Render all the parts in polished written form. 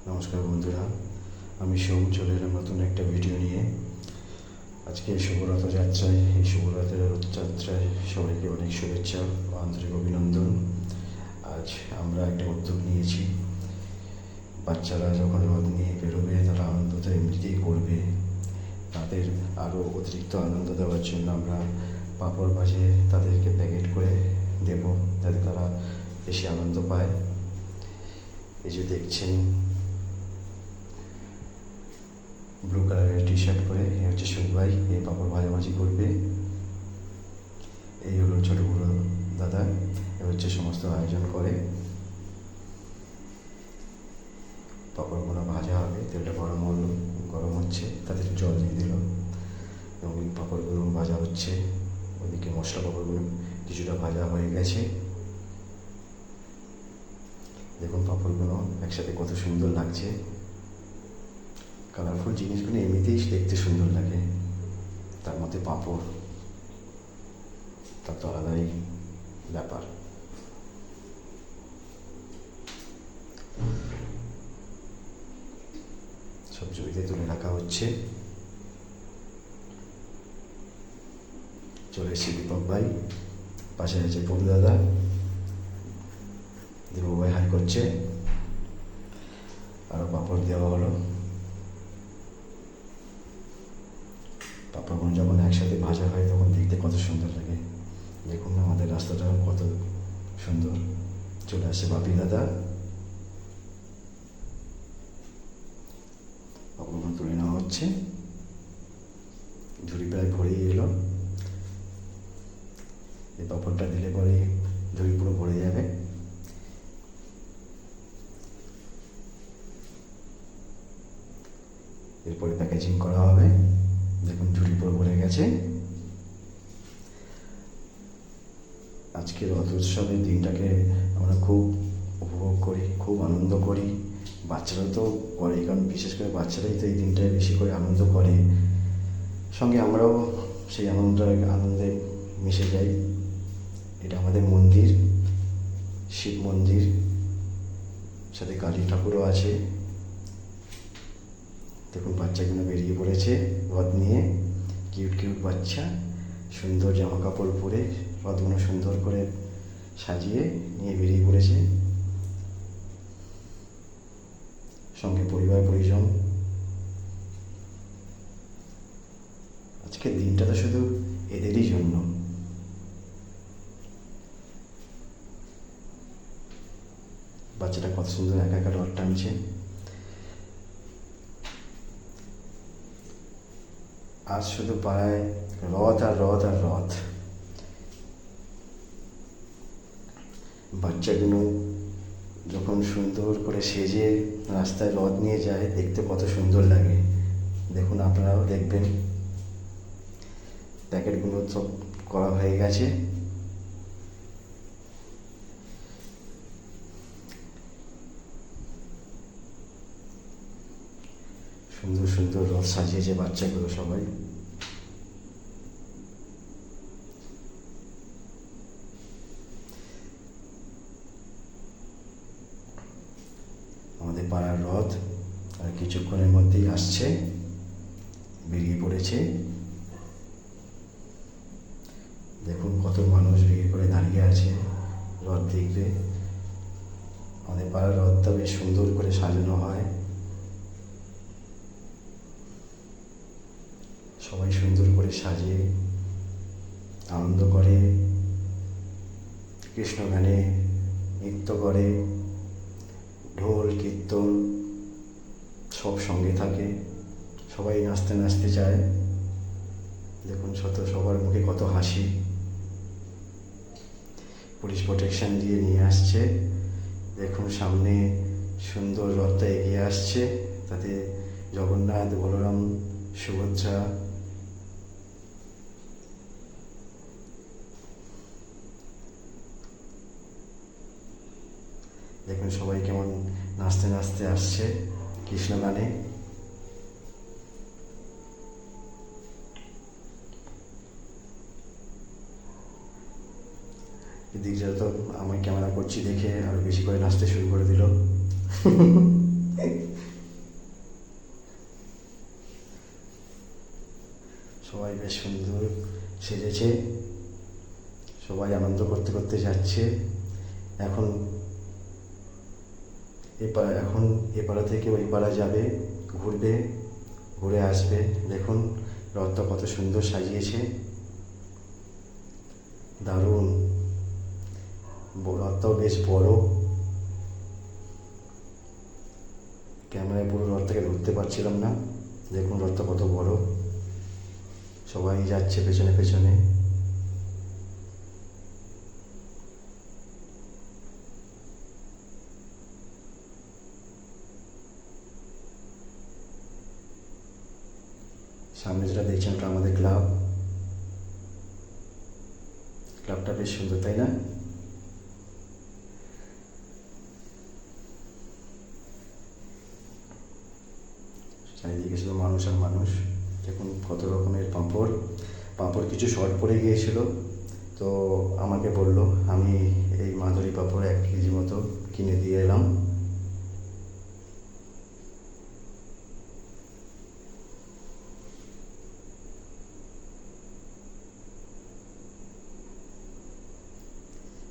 নমস্কার বন্ধুরা, আমি সোম চলে এলাম নতুন একটা ভিডিও নিয়ে। আজকে শুভ রথযাত্রায়, এই শুভ রথযাত্রায় সবাইকে অনেক শুভেচ্ছা ও আন্তরিক অভিনন্দন। আজ আমরা একটা উদ্যোগ নিয়েছি, বাচ্চারা যখন রথ নিয়ে বেরোবে তারা আনন্দ তো এমনিতেই করবে, তাদের আরও অতিরিক্ত আনন্দ দেওয়ার জন্য আমরা পাঁপড় ভাজে তাদেরকে প্যাকেট করে দেব, যাতে তারা বেশি আনন্দ পায়। এই যে দেখছেন, ব্লু কালারের টি শার্ট পরে এ হচ্ছে সুখভাই, এই পাঁপড় ভাজাভাজি করবে। এই হলো ছোটো বড়ো দাদা, এ হচ্ছে সমস্ত আয়োজন করে। পাঁপড়গুলো ভাজা হবে, তেলটা গরম হচ্ছে, তাদের জল দিয়ে দিল এবং পাঁপড়গুলো ভাজা হচ্ছে। ওদিকে মশলা পাঁপড়গুলো কিছুটা ভাজা হয়ে গেছে। দেখুন পাঁপড়গুলো একসাথে কত সুন্দর লাগছে। কালারফুল জিনিসগুলো এমনিতেই দেখতে সুন্দর লাগে, তার মধ্যে পাঁপড়, তার তো আলাদাই ব্যাপার। সব জমিতে তুলে রাখা হচ্ছে। চলে এসেছি দীপক ভাই, পাশে আছে পটু দাদা। দীপক ভাই হাই করছে, আরও পাঁপড় দেওয়া হলো। পাঁপড়গুলো যখন একসাথে ভাজা হয় তখন দেখতে কত সুন্দর লাগে। দেখুন আমাদের রাস্তাটা কত সুন্দর। চলে আসছে বাপি দাদা, পাঁপড়গুলো তুলে নেওয়া হচ্ছে। ঝুড়ি প্রায় ভরেই এলো। এই পাঁপড়টা দিলে পরে ঝুড়ি পুরো ভরে যাবে। এরপরে প্যাকেজিং করা হবে। দেখুন ঝুড়ি পুরো ভরে গেছে। আজকের রথ উৎসবের দিনটাকে আমরা খুব উপভোগ করি, খুব আনন্দ করি। বাচ্চারা তো করে, কারণ বিশেষ করে বাচ্চারাই তো এই দিনটায় বেশি করে আনন্দ করে। সঙ্গে আমরাও সেই আনন্দে মিশে যাই। এটা আমাদের মন্দির, শিব মন্দির, সাথে কালী ঠাকুরও আছে। দেখুন বাচ্চাগুলো বেরিয়ে পড়েছে রথ নিয়ে, কিউট কিউট বাচ্চা, সুন্দর জামা কাপড় পরে রথগুলো সুন্দর করে সাজিয়ে নিয়ে বেরিয়ে পড়েছে, সঙ্গে পরিবার পরিজন। আজকের দিনটা তো শুধু এদেরই জন্য। বাচ্চাটা কত সুন্দর একা একা রথ টানছে। আজ শুধু পাড়ায় রথ আর রথ আর রথ। বাচ্চাগুলো যখন সুন্দর করে সেজে রাস্তায় রথ নিয়ে যায়, দেখতে কত সুন্দর লাগে। দেখুন আপনারাও দেখবেন। প্যাকেটগুলো সব করা হয়ে গেছে। সুন্দর সুন্দর রথ সাজিয়েছে বাচ্চাগুলো সবাই। আমাদের পাড়ার রথ আর কিছুক্ষণের মধ্যেই আসছে, বেরিয়ে পড়েছে। দেখুন কত মানুষ ভিড় করে দাঁড়িয়ে আছে রথ দেখবে। আমাদের পাড়ার রথটা বেশ সুন্দর করে সাজানো হয়, সবাই সুন্দর করে সাজিয়ে আনন্দ করে, কৃষ্ণ গানে নৃত্য করে, ঢোল কীর্তন সব সঙ্গে থাকে, সবাই নাচতে নাচতে যায়। দেখুন সবার মুখে কত হাসি। পুলিশ প্রোটেকশন দিয়ে নিয়ে আসছে। দেখুন সামনে সুন্দর রথটা এগিয়ে আসছে, তাতে জগন্নাথ, বলরাম, সুভদ্রা। দেখুন সবাই কেমন নাচতে নাচতে আসছে কৃষ্ণ গানে। এদিক যত আমি ক্যামেরা করছি দেখে আরো বেশি করে নাচতে শুরু করে দিল। সবাই বেশ সুন্দর সেজেছে, সবাই আনন্দ করতে করতে যাচ্ছে। এখন এ পাড়া থেকে ওই পাড়া যাবে, ঘুরবে, ঘুরে আসবে। দেখুন রথটা কত সুন্দর সাজিয়েছে, দারুণ। রথটাও বেশ বড়, ক্যামেরায় পুরো রথটাকে ধরতে পারছিলাম না। দেখুন রথটা কত বড়, সবাই যাচ্ছে পেছনে পেছনে। সামনে যেটা দেখছেন ওটা আমাদের ক্লাবটা বেশ সুন্দর, তাই না? চারিদিকে শুধু মানুষ আর মানুষ। দেখুন কত রকমের পাঁপড় কিছু শর্ট পড়ে গিয়েছিল, তো আমাকে বলল, আমি এই মাধুরী পাঁপড় 1 কেজি মতো কিনে দিয়ে এলাম।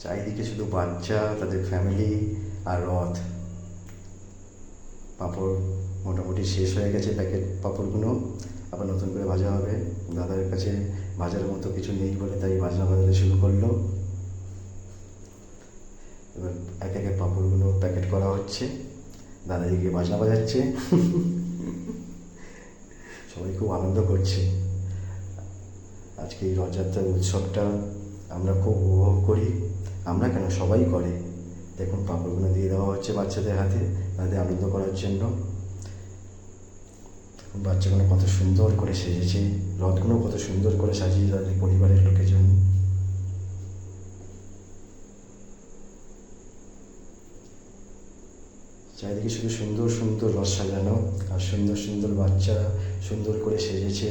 চারিদিকে শুধু বাচ্চা, তাদের ফ্যামিলি আর রথ। পাঁপড় মোটামুটি শেষ হয়ে গেছে, প্যাকেট পাঁপড়গুলো আবার নতুন করে ভাজা হবে। দাদার কাছে ভাজার মতো কিছু নেই বলে তাই বাজনা বাজাতে শুরু করলো। এবার এক একে পাঁপড়গুলো প্যাকেট করা হচ্ছে, দাদা দিকে বাজনা বাজাচ্ছে। সবাই খুব আনন্দ করছে। আজকে এই রথযাত্রার উৎসবটা আমরা খুব উপভোগ করি। আমরা কেন, সবাই করে। দেখুন পাঁপড়গুলো দিয়ে দেওয়া হচ্ছে বাচ্চাদের হাতে, তাদের আনন্দ করার জন্য। বাচ্চাগুলো কত সুন্দর করে সেজেছে, রথগুলো কত সুন্দর করে সাজিয়ে তাদের পরিবারের লোকের জন্য। চারিদিকে শুধু সুন্দর সুন্দর রথ সাজানো, আর সুন্দর সুন্দর বাচ্চা সুন্দর করে সেজেছে।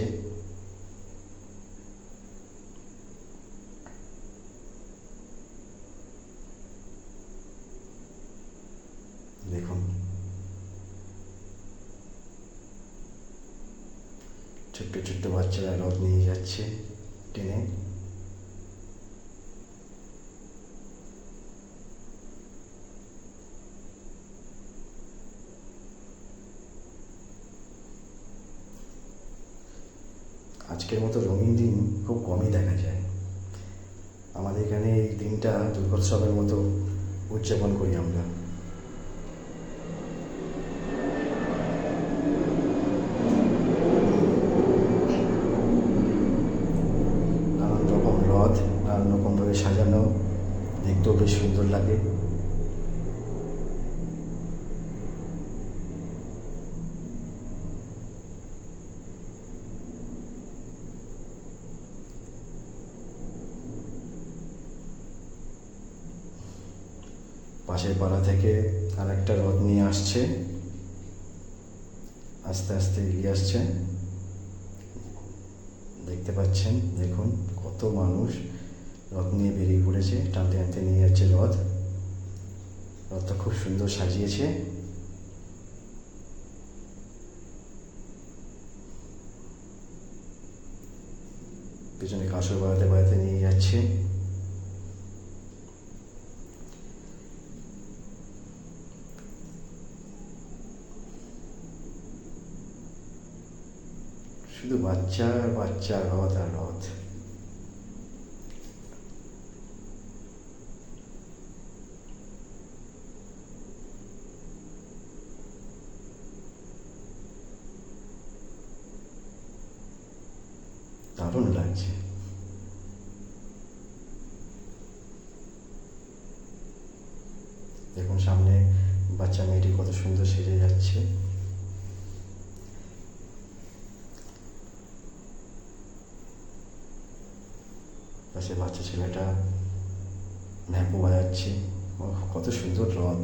দেখুন ছোট্ট ছোট্ট বাচ্চারা রথ নিয়ে যাচ্ছে টেনে। আজকের মতো রঙিন দিন খুব কমই দেখা যায়। আমাদের এখানে এই দিনটা দুর্গোৎসবের মতো উদযাপন করি আমরা। নানান রকম রথ নানান রকমভাবে সাজানো, দেখতেও বেশ সুন্দর লাগে। পাশের পাড়া থেকে আর একটা রথ নিয়ে আসছে, আস্তে আস্তে এগিয়ে আসছে। দেখতে পাচ্ছেন, দেখুন কত মানুষ রথ নিয়ে বেরিয়ে পড়েছে, টানতে টানতে নিয়ে যাচ্ছে রথটা খুব সুন্দর সাজিয়েছে। পেছনে কাঁসর বাড়াতে বাড়াতে নিয়ে যাচ্ছে। শুধু বাচ্চা আর বাচ্চা, রথ আর রথ। দারুণ লাগছে। দেখুন সামনে বাচ্চা মেয়েটি কত সুন্দর সেজে যাচ্ছে। পাশে বাচ্চা ছেলেটা ভ্যাপু বাজাচ্ছে। কত সুন্দর রথ।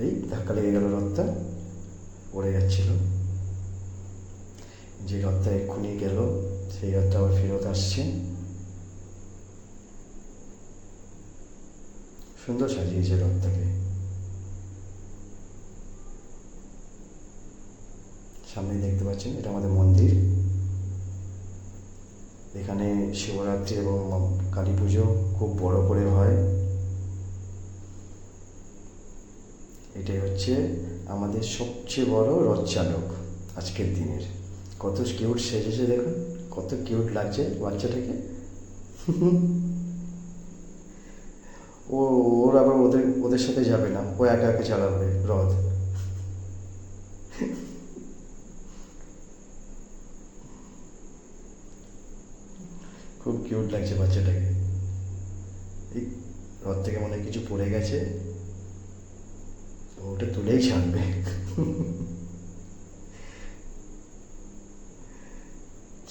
এই ধাক্কা লেগে গেল, রথটা পড়ে যাচ্ছিল। যে রথটা এক্ষুনি গেল সেই রথটা আবার ফেরত আসছে। সুন্দর সাজিয়েছে রথটাকে। সামনে দেখতে পাচ্ছেন এটা আমাদের মন্দির। এখানে শিবরাত্রি এবং কালী পুজো খুব বড় করে হয়। এটাই হচ্ছে আমাদের সবচেয়ে বড় রথ চালক আজকের দিনের। কত কিউট সেজেছে দেখুন, কত কিউট লাগছে বাচ্চাটাকে। ওর আবার ওদের সাথে যাবে না, ও একা একা চালাবে রথ। খুব কিউট লাগছে বাচ্চাটাকে। এই রথ থেকে মনে হয় কিছু পড়ে গেছে, ওটা তুলেই ছাড়বে।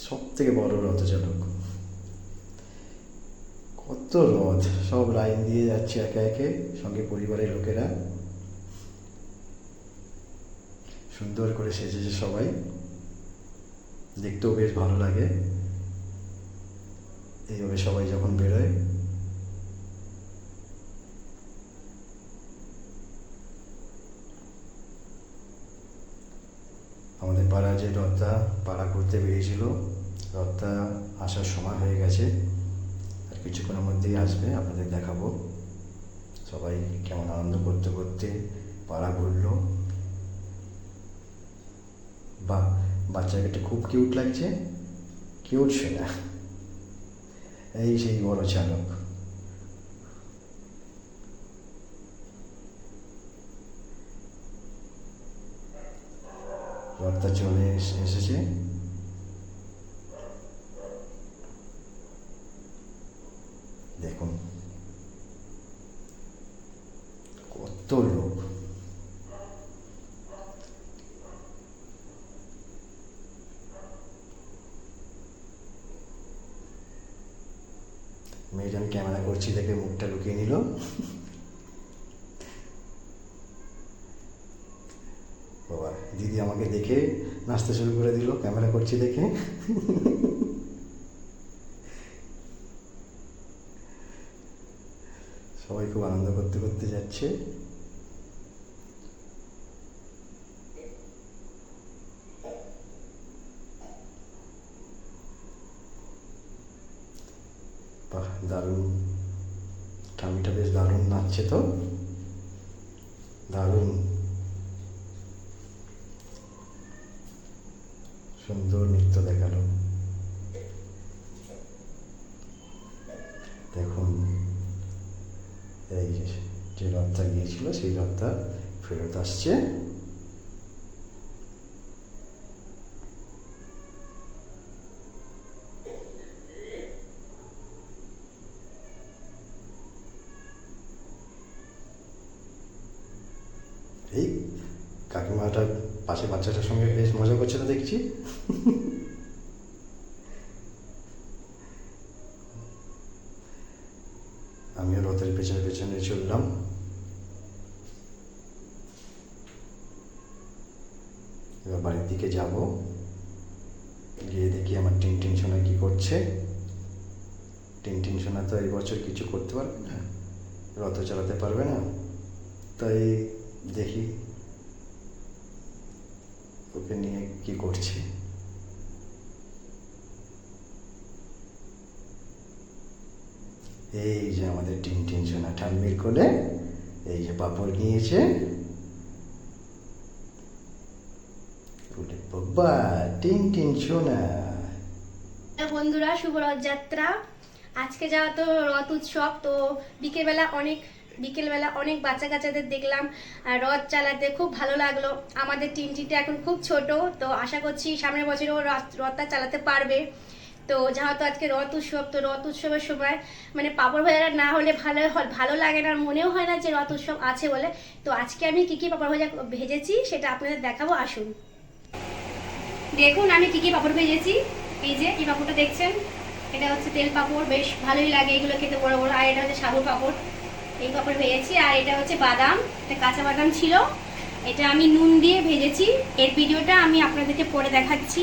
সব থেকে বড় রথচালক। কত রথ, সব লাইন দিয়ে যাচ্ছে একে একে, সঙ্গে পরিবারের লোকেরা। সুন্দর করে সেজেছে সবাই, দেখতেও বেশ ভালো লাগে এইভাবে সবাই যখন বেরোয়। আমাদের পাড়া যে রথটা পাড়া ঘুরতে বেরিয়েছিল, রথটা আসার সময় হয়ে গেছে, আর কিছুক্ষণের মধ্যেই আসবে, আপনাদের দেখাবো সবাই কেমন আনন্দ করতে করতে পাড়া ঘুরলো। বা বাচ্চাকে খুব কিউট লাগছে, কিউট শোনা। এই সেই বড় চালক। রথটা চলে এসেছে। দেখুন কত লোক। মেয়েটা আমি ক্যামেরা করছি দেখে মুখটা লুকিয়ে নিল। বাবা, দিদি আমাকে দেখে নাচতে শুরু করে দিল ক্যামেরা করছি দেখে। সবাই খুব আনন্দ করতে করতে যাচ্ছে। বাহ, দারুণ, ঠামিটা বেশ দারুণ নাচছে তো, দারুণ সুন্দর নৃত্য দেখালো। দেখুন এই যে রথটা গিয়েছিল সেই রথটা ফেরত আসছে। এই কাকিমাটা পাশে বাচ্চাটার সঙ্গে বেশ মজা করছে তো দেখছি। আমিও রথের পেছনে পেছনে চললাম। এবার বাড়ির দিকে যাব, গিয়ে দেখি আমার টিনটিন সোনা কি করছে। টিনটিন সোনা তো এই বছর কিছু করতে পারবে না, রথ চালাতে পারবে না, তাই দেখি ওকে নিয়ে কি করছে। এই যে আমাদের টিনটিন সোনা ঠাম্মির কোলে, এই যে পাপড় নিয়েছে। বাবা, টিনটিন সোনা। বন্ধুরা, শুভ রথযাত্রা। আজকে যাওয়া তো রথ উৎসব, তো বিকেলবেলা অনেক বাচ্চা কাচ্চাদের দেখলাম রথ চালাতে, খুব ভালো লাগলো। আমাদের টিনটিনটা এখন খুব ছোট, তো আশা করছি সামনের বছর ও রথটা চালাতে পারবে। তো যেহেতু আজকে রথ উৎসব, তো রথ উৎসবের সময় মানে পাঁপড় ভাজা না হলে ভালো লাগে না, আর মনেও হয় না যে রথ উৎসব আছে বলে। তো আজকে আমি কি কি পাঁপড় ভাজা ভেজেছি সেটা আপনাদের দেখাবো, আসুন। দেখুন আমি কি কি পাঁপড় ভেজেছি। এই যে এই পাঁপড়টা দেখছেন, এটা হচ্ছে তেল পাঁপড়, বেশ ভালোই লাগে এগুলো খেতে, বড় বড়। আর এটা হচ্ছে সাবুর পাঁপড়, এই পাঁপড় ভেজেছি। আর এটা হচ্ছে বাদাম, এটা কাঁচা বাদাম ছিল, এটা আমি নুন দিয়ে ভেজেছি। এর ভিডিওটা আমি আপনাদেরকে পরে দেখাচ্ছি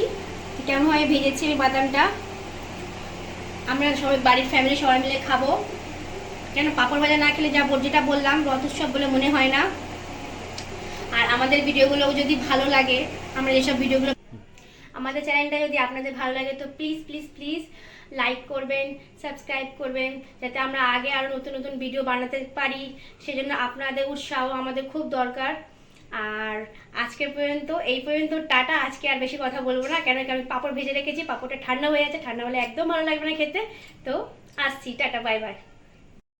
কেমনভাবে ভেজেছি আমি বাদামটা। আমরা সবাই বাড়ির ফ্যামিলি সবাই মিলে খাবো, কেন পাঁপড় ভাজা না খেলে যেটা বললাম রথ উৎসব বলে মনে হয় না। আর আমাদের ভিডিওগুলো যদি ভালো লাগে, আমরা যেসব ভিডিওগুলো, আমাদের চ্যানেলটা যদি আপনাদের ভালো লাগে তো প্লিজ প্লিজ প্লিজ লাইক করবেন, সাবস্ক্রাইব করবেন, যাতে আমরা আগে আরও নতুন নতুন ভিডিও বানাতে পারি। সেজন্য আপনাদের উৎসাহ আমাদের খুব দরকার। আর আজকের পর্যন্ত এই পর্যন্ত, টাটা। আজকে আর বেশি কথা বলবো না, কেন কি আমি পাঁপড় ভেজে রেখেছি, পাঁপড়টা ঠান্ডা হয়ে আছে, ঠান্ডা হলে একদম ভালো লাগবে না খেতে। তো আসছি, টাটা, বাই বাই।